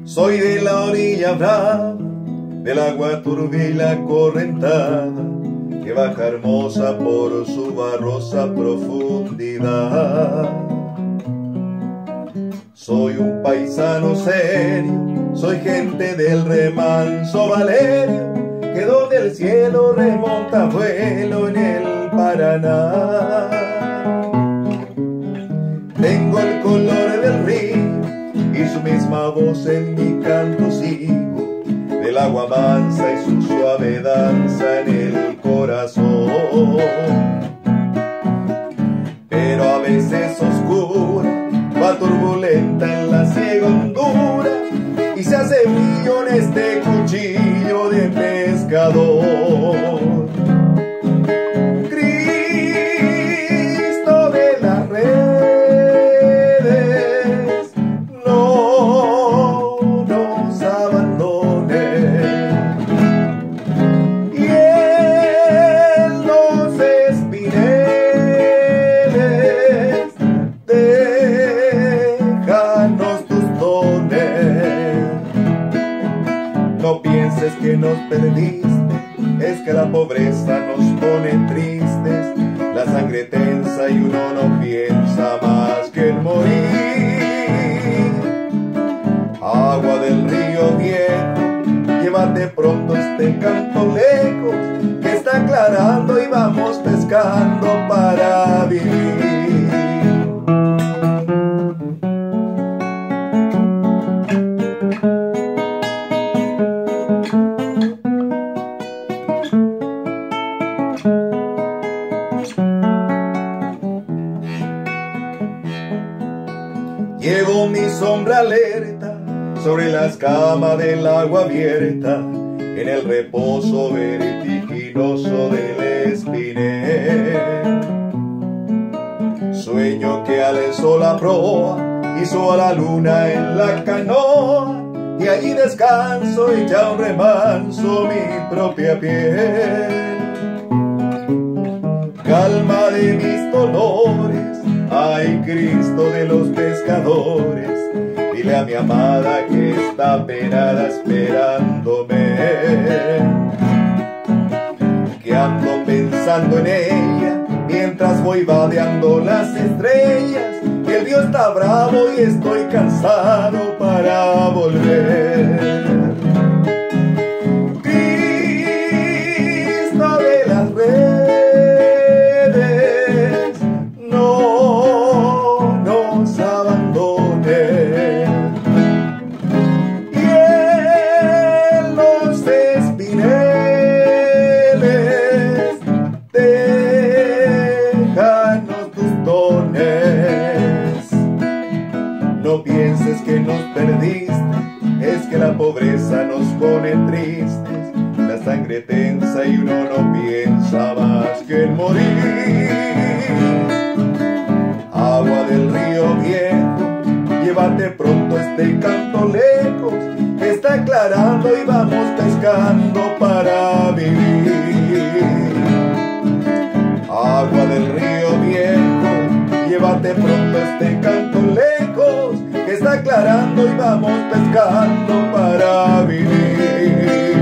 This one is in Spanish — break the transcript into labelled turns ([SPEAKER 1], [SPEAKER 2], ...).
[SPEAKER 1] Soy de la orilla brava, del agua turbia y la correntada, que baja hermosa por su barrosa profundidad. Soy un paisano serio, soy gente del remanso Valerio, que donde el cielo remonta vuelo en el Paraná. Tengo el color del río y su misma voz en mi canto sigo, del agua mansa y su suave danza en el corazón. Pero a veces oscura, va turbulenta en la ciega hondura, y se hace brillo en este cuchillo de pescador. Cristo de las redes, no nos abandone, y en los espineles déjanos tus dones. No pienses que nos perdiste, es que la pobreza nos pone tristes, la sangre tensa y uno no piensa más que en morir. Agua del río viejo, llévate pronto este canto lejos, que está aclarando y vamos pescando para vivir. Llevo mi sombra alerta sobre la escama del agua abierta, en el reposo vertiginoso del espinel. Sueño que alzó la proa, hizo a la luna en la canoa, y allí descanso y ya un remanso mi propia piel. Calma de mis dolores, ay Cristo de los pescadores, dile a mi amada que está penada esperándome, que ando pensando en ella mientras voy vadeando las estrellas, que el Dios está bravo y estoy cansado para volver. Cristo de las redes, no nos abandone, y en los espineles déjanos tus dones. No pienses que nos perdiste, es que la pobreza nos pone tristes, la sangre tensa y uno no piensa más que en morir. Agua del río viejo, llévate pronto este canto lejos, que está aclarando y vamos pescando para vivir. Agua del río viejo, llévate pronto este canto lejos, que está aclarando y vamos pescando para vivir.